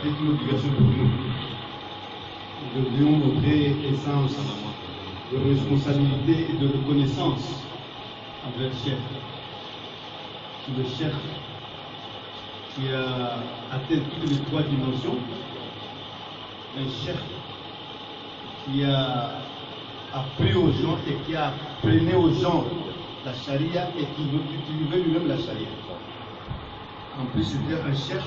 C'est une obligation pour nous. Nous devons montrer essence de responsabilité et de reconnaissance envers le chef. Le chef qui a atteint toutes les 3 dimensions, un chef qui a appris aux gens et qui a appris aux gens la charia et qui utilisait lui-même la charia. En plus, c'était un chef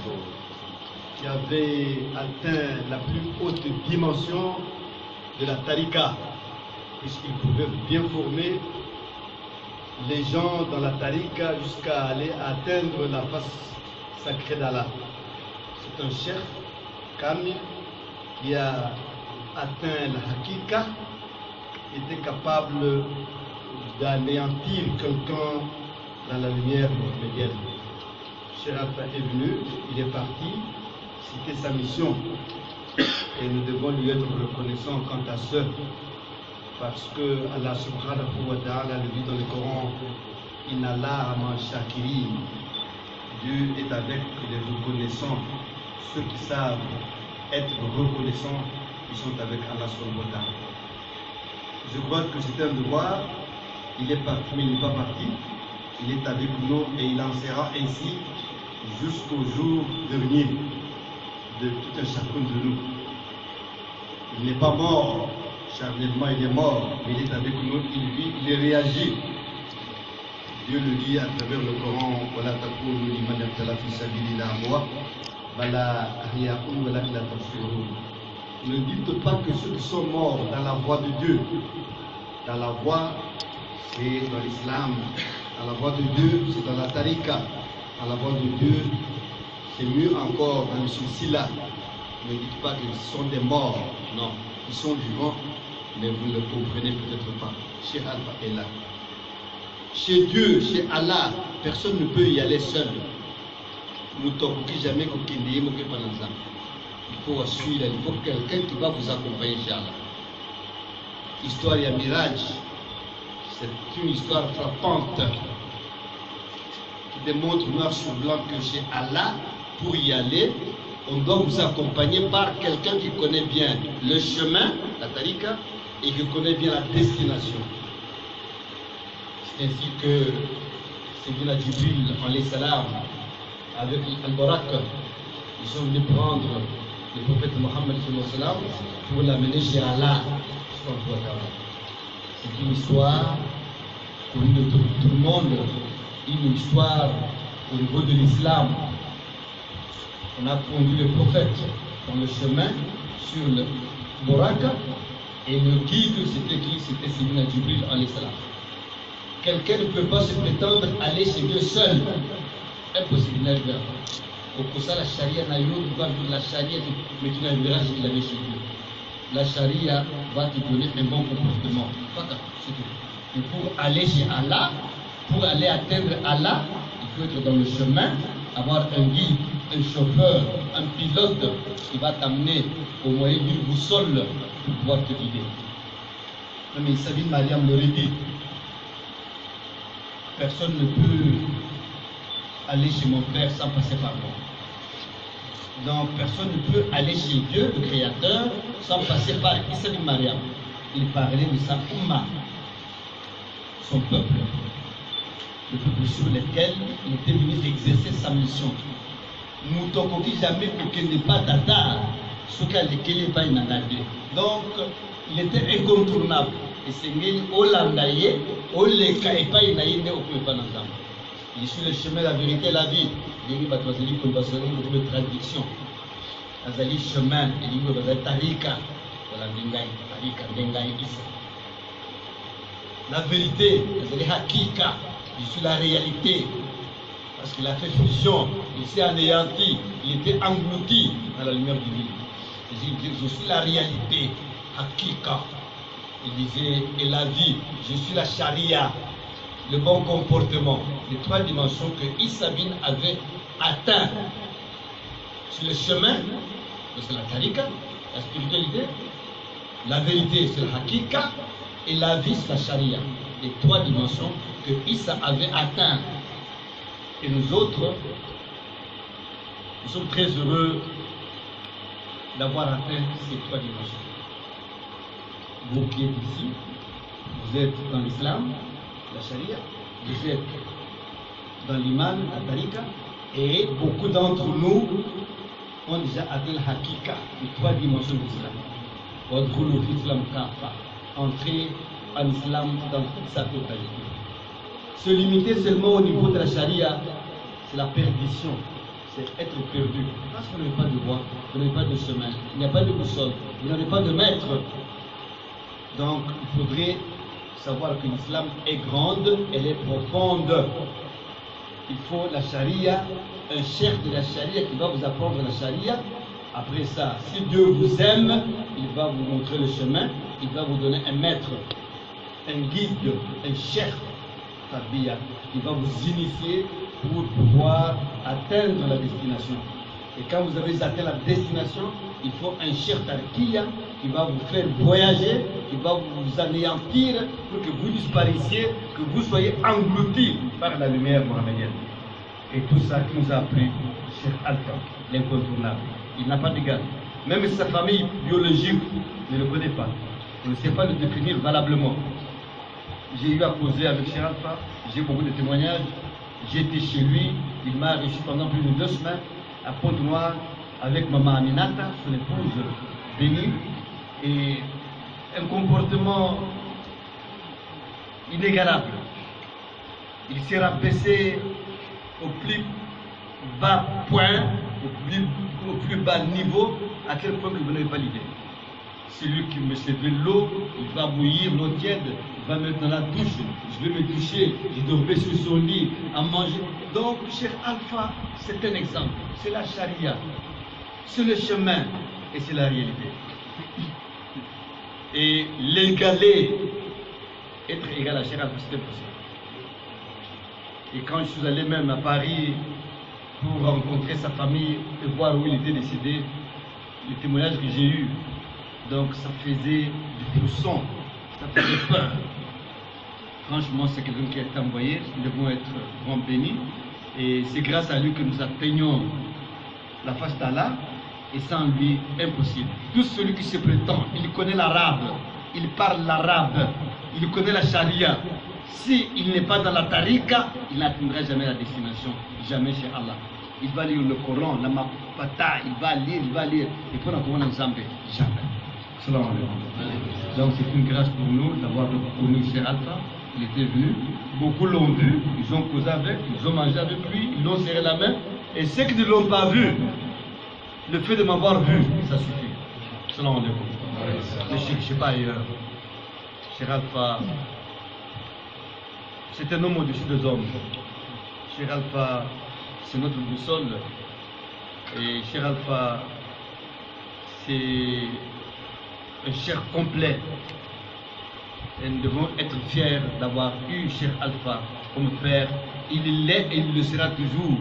qui avait atteint la plus haute dimension de la tariqa, puisqu'il pouvait bien former les gens dans la tariqa jusqu'à aller atteindre la face sacrée d'Allah. C'est un chef kamil qui a atteint la hakika, était capable d'anéantir quelqu'un dans la lumière médiane. Cheikh Alpha est venu, il est parti, c'était sa mission et nous devons lui être reconnaissants quant à ce, parce que Allah subhanahu wa ta'ala le dit dans le Coran, Inna Allah ma shakirin. Dieu est avec les reconnaissants, ceux qui savent être reconnaissants, ils sont avec Allah subhanahu wa ta'ala. Je crois que c'est un devoir, il est parti mais il n'est pas parti, il est avec nous et il en sera ainsi jusqu'au jour dernier de tout un chacun de nous. Il n'est pas mort, charnellement il est mort, mais il est avec nous, il vit, il réagit. Dieu le dit à travers le Coran, Wala taqulu liman yabtala fi sabilillah amwat, bala ahya'un walakin la tubsirun. Ne dites pas que ceux qui sont morts dans la voie de Dieu, dans la voie, c'est dans l'islam, dans la voie de Dieu, c'est dans la tariqa, dans la voie de Dieu, c'est mieux encore dans le silsila. Ne dites pas qu'ils sont des morts, non, ils sont vivants, mais vous ne le comprenez peut-être pas. Chez Allah est là. Chez Dieu, chez Allah, personne ne peut y aller seul. Il faut suivre, il faut quelqu'un qui va vous accompagner chez Allah. Histoire et mirage, c'est une histoire frappante qui démontre noir sur blanc que chez Allah, pour y aller, on doit vous accompagner par quelqu'un qui connaît bien le chemin, la tariqa, et qui connaît bien la destination. C'est ainsi que Sayyidina Jibril, alayhi salam, avec Al-Barak, ils sont venus prendre le prophète Mohammed pour l'amener chez Allah. C'est une histoire connue de tout le monde, une histoire au niveau de l'islam. On a conduit le prophète dans le chemin sur le Boraka et le guide c'était qui? C'était Sayyidina Jibril alayhi salam. Quelqu'un ne peut pas se prétendre aller chez Dieu seul. Impossible d'arriver. Au Kosa, la charia n'a eu la charia, mais tu n'arriveras jamais qu'il avait chez Dieu. La charia va te donner un bon comportement. C'est tout. Et pour aller chez Allah, pour aller atteindre Allah, il faut être dans le chemin, avoir un guide, un chauffeur, un pilote qui va t'amener au moyen d'une boussole pour pouvoir te guider. Mais Sabine Mariam l'aurait dit. Personne ne peut aller chez mon Père sans passer par moi. Donc personne ne peut aller chez Dieu, le Créateur, sans passer par Issa bin Mariam. Il parlait de sa Umma, son peuple, le peuple sur lequel il était venu exercer sa mission. Moutokoki jamais aucun n'est pas data, ce qu'elle n'est pas inadapté. Donc il était incontournable. Et c'est Olandaye, Oleka et pas inaïne au plus pas ensemble. Il est sur le chemin, la vérité, la vie. Il y a une traduction. Azali chemin, il y a une tarika. La vérité, Azali hakika, je suis la réalité. Parce qu'il a fait fusion, il s'est anéanti, il était englouti dans la lumière divine. Je suis la réalité, hakika. Il disait, et la vie, je suis la charia, le bon comportement, les 3 dimensions que Issa bin avait atteint sur le chemin, c'est la tariqa, la spiritualité, la vérité, c'est le hakika, et la vie, c'est la charia. Les 3 dimensions que Issa avait atteint. Et nous autres, nous sommes très heureux d'avoir atteint ces 3 dimensions. Vous qui êtes ici, vous êtes dans l'islam, la charia, vous êtes dans l'iman, la tariqa, et beaucoup d'entre nous ont déjà atteint la hakika, les 3 dimensions de l'islam. Entrer en islam dans toute sa totalité. Se limiter seulement au niveau de la charia, c'est la perdition, c'est être perdu. Parce que vous n'avez pas de voie, vous n'avez pas de chemin, il n'y a pas de boussole, vous n'avez pas de maître. Donc il faudrait savoir que l'islam est grande, elle est profonde. Il faut la charia, un chef de la charia qui va vous apprendre la charia. Après ça, si Dieu vous aime, il va vous montrer le chemin, il va vous donner un maître, un guide, un chef, qui va vous initier pour pouvoir atteindre la destination. Et quand vous avez atteint la destination, il faut un chef tarkiya qui va vous faire voyager, qui va vous anéantir pour que vous disparaissiez, que vous soyez engloutis par la lumière mohammedienne. Et tout ça qui nous a appris Cheikh Alpha, l'incontournable. Il n'a pas d'égal. Même sa famille biologique ne le connaît pas. Il ne sait pas le définir valablement. J'ai eu à causer avec Cheikh Alpha, j'ai beaucoup de témoignages. J'ai été chez lui, il m'a reçu pendant plus de 2 semaines à Pointe-Noire avec maman Aminata, son épouse bénie, et un comportement inégalable. Il s'est rabaissé au plus bas point, au plus bas niveau, à quel point que vous n'avez pas l'idée. C'est lui qui me servait l'eau, il va bouillir l'eau tiède, il va mettre dans la douche, je vais me toucher, je dormais sur son lit, à manger. Donc, Cheikh Alpha, c'est un exemple, c'est la charia, c'est le chemin et c'est la réalité. Et l'égaler, être égal à Cheikh Alpha, c'est impossible. Et quand je suis allé même à Paris pour rencontrer sa famille et voir où il était décédé, les témoignages que j'ai eus, donc ça faisait du frisson, ça faisait peur. Franchement, c'est quelqu'un qui a été envoyé, nous devons être vraiment bénis. Et c'est grâce à lui que nous atteignons la face d'Allah, et sans lui, impossible. Tout celui qui se prétend, il connaît l'arabe, il parle l'arabe, il connaît la charia. S'il n'est pas dans la tariqa, il n'atteindra jamais la destination, jamais chez Allah. Il va lire le Coran, la Mapata, il va lire, et pour encore un Zambé, jamais. Salam alaikum. Donc c'est une grâce pour nous d'avoir connu Cheikh Alpha. Il était venu, beaucoup l'ont vu, ils ont causé avec, ils ont mangé avec lui, ils l'ont serré la main. Et ceux qui ne l'ont pas vu, le fait de m'avoir vu, ça suffit. Salam alaikum. Mais je ne sais pas ailleurs. Cheikh Alpha, c'est un homme au-dessus des hommes. Cheikh Alpha, c'est notre boussole. Et Cheikh Alpha, c'est un cheikh complet. Et nous devons être fiers d'avoir eu Cheikh Alpha comme père. Il l'est et il le sera toujours.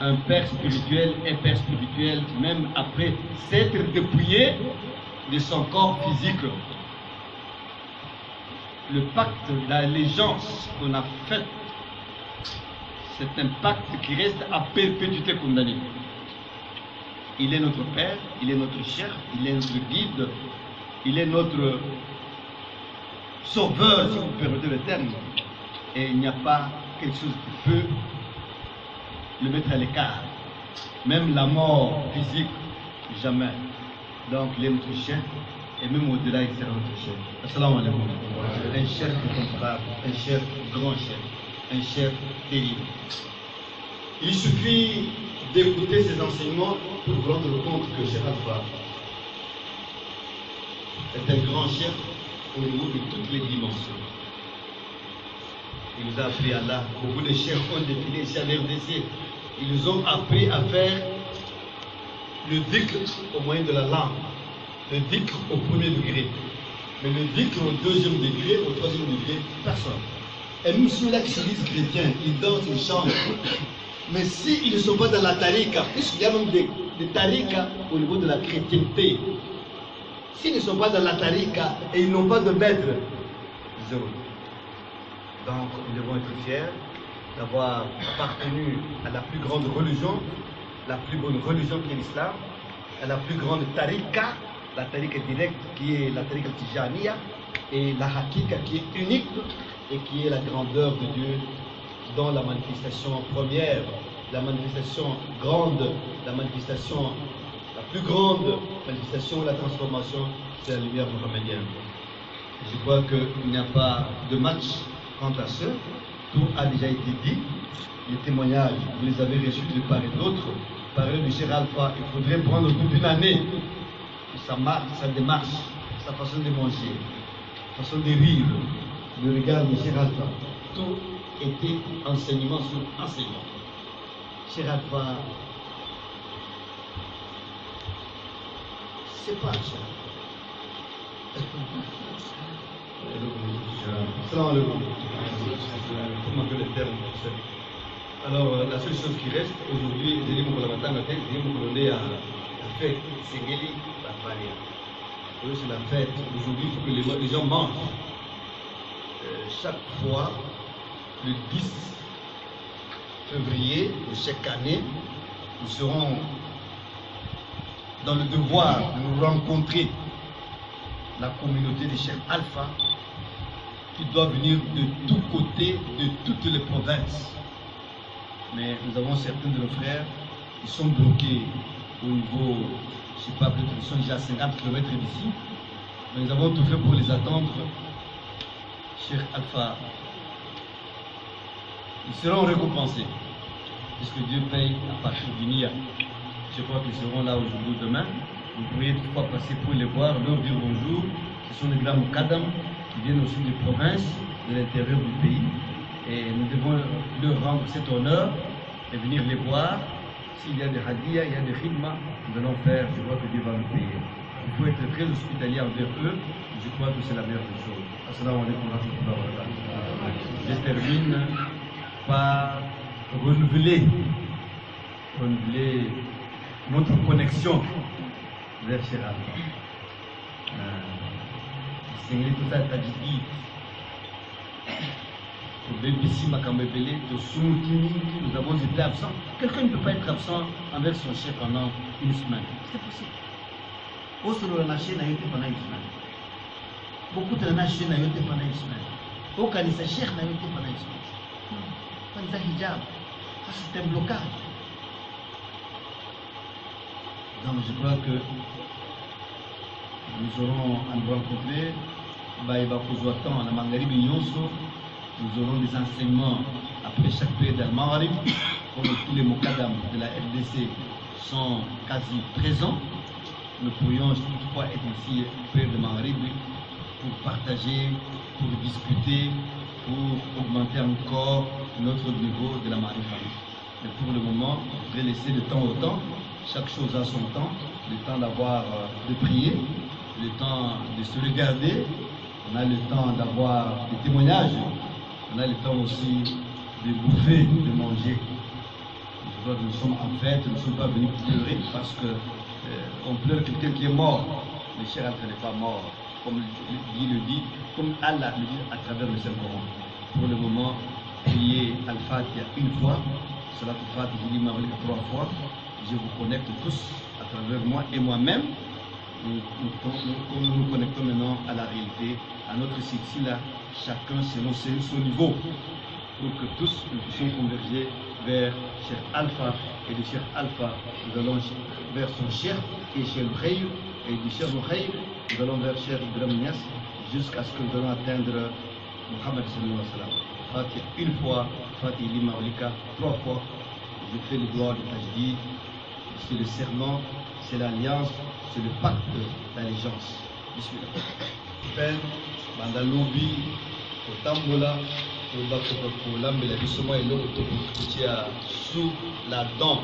Un père spirituel, même après s'être dépouillé de son corps physique. Le pacte, l'allégeance qu'on a faite, c'est un pacte qui reste à perpétuité condamné. Il est notre père, il est notre chef, il est notre guide, il est notre sauveur, si vous permettez le terme. Et il n'y a pas quelque chose qui peut le mettre à l'écart. Même la mort physique, jamais. Donc il est notre chef, et même au-delà, il sera notre chef. Assalamu alaikum. Un chef incomparable, un chef grand chef, un chef terrible. Il suffit d'écouter ses enseignements pour vous rendre compte que Cheikh Alpha est un grand chef au niveau de toutes les dimensions. Il nous a appris à Allah. Beaucoup de chefs ont défilé ici à l'RDC. Ils nous ont appris à faire le dhikr au moyen de la langue, le dhikr au premier degré. Mais le dhikr au deuxième degré, au troisième degré, personne. Et même ceux-là qui se disent chrétiens, ils dansent, ils chantent. Mais s'ils ne sont pas dans la tariqa, puisqu'il y a même des tariqas au niveau de la chrétienté, s'ils ne sont pas dans la tariqa et ils n'ont pas de maître, zéro. Donc nous devons être fiers d'avoir appartenu à la plus grande religion, la plus bonne religion qui est l'islam, la plus grande tarika, la tarika directe qui est la tarika Tijaniya, et la hakika qui est unique et qui est la grandeur de Dieu dans la manifestation première, la manifestation grande, la manifestation, la plus grande manifestation, la transformation, c'est la lumière mohammedienne. Je crois qu'il n'y a pas de match quant à ça. Tout a déjà été dit. Les témoignages, vous les avez reçus de part et d'autre. Parler de Cheikh Alpha, il faudrait prendre toute une année. Sa marche, sa démarche, sa façon de manger, sa façon de vivre, le regard de Cheikh Alpha. Tout était enseignement sur enseignement. Cheikh Alpha, c'est pas ça. Alors, la seule chose qui reste aujourd'hui, c'est que la fête, c'est la fête. Aujourd'hui, il faut que les gens mangent. Chaque fois, le 10 février de chaque année, nous serons dans le devoir de nous rencontrer la communauté de Cheikh Alpha qui doit venir de tous côtés, de toutes les provinces. Mais nous avons certains de nos frères qui sont bloqués au niveau, je ne sais pas, peut-être ils sont déjà à 50 km d'ici. Mais nous avons tout fait pour les attendre. Cheikh Alpha, ils seront récompensés, puisque Dieu paye à partir du Nia. Je crois qu'ils seront là aujourd'hui ou demain. Vous pourriez toutefois passer pour les voir, leur dire bonjour. Ce sont des grands Moukadam qui viennent aussi des provinces, de l'intérieur du pays. Et nous devons leur rendre cet honneur et venir les voir. S'il y a des hadiyas, il y a des khidma, nous allons faire, je crois que Dieu va nous payer. Il faut être très hospitalier envers eux, je crois que c'est la meilleure des choses. Assalamu alaikum wa rahmatullahi wa barakatuh. Je termine par renouveler notre connexion vers Cheikh Alpha. Seigneur, tout ça, t'as dit. Nous avons été absents. Quelqu'un ne peut pas être absent envers son chef pendant une semaine. C'est possible. Au solo, la chaîne a été pendant une semaine. Beaucoup de la chaîne a été pendant une semaine. Au Kanisa Cheikh n'a été pendant une semaine. Kanisa Hijab, ça c'est un blocage. Donc je crois que nous aurons à nous rencontrer. Nous aurons des enseignements après chaque période d'Al-Maghrib, comme tous les Moukadam de la RDC sont quasi présents. Nous pourrions toutefois être ici période de Maghrib pour partager, pour discuter, pour augmenter encore notre niveau de la Marifa. Mais pour le moment, je vais laisser de temps au temps, chaque chose a son temps, le temps d'avoir, de prier, le temps de se regarder, on a le temps d'avoir des témoignages. On a le temps aussi de bouffer, de manger. Je crois que nous sommes en fête, nous ne sommes pas venus pleurer parce qu'on pleure quelqu'un qui est mort. Le Cheikh Alpha n'est pas mort, comme le dit, comme Allah le dit à travers le Saint-Coran. Pour le moment, priez Al-Fatiha une fois, Salat Al-Fatiha, je dis Maghrib 3 fois. Je vous connecte tous à travers moi et moi-même. Comme nous nous connectons maintenant à la réalité, à notre site là, chacun selon son niveau, pour que tous nous puissions converger vers Cheikh Alpha, et de Cheikh Alpha, nous allons vers son Cheikh qui est Cheikh Mouhaïr, et du Cheikh Mouhaïr, nous allons vers Cheikh Ibrahim Niass, jusqu'à ce que nous allons atteindre Mohammed sallallahu alayhi wa sallam. Fatiha une fois, Fatiha Lima Olika 3 fois. Je fais le doigt de Tajdid, c'est le serment, c'est l'alliance, c'est le pacte d'allégeance. Bismillah. Bandalobi, Otambola, Olambela, Bissoma et l'autre, sous la dent.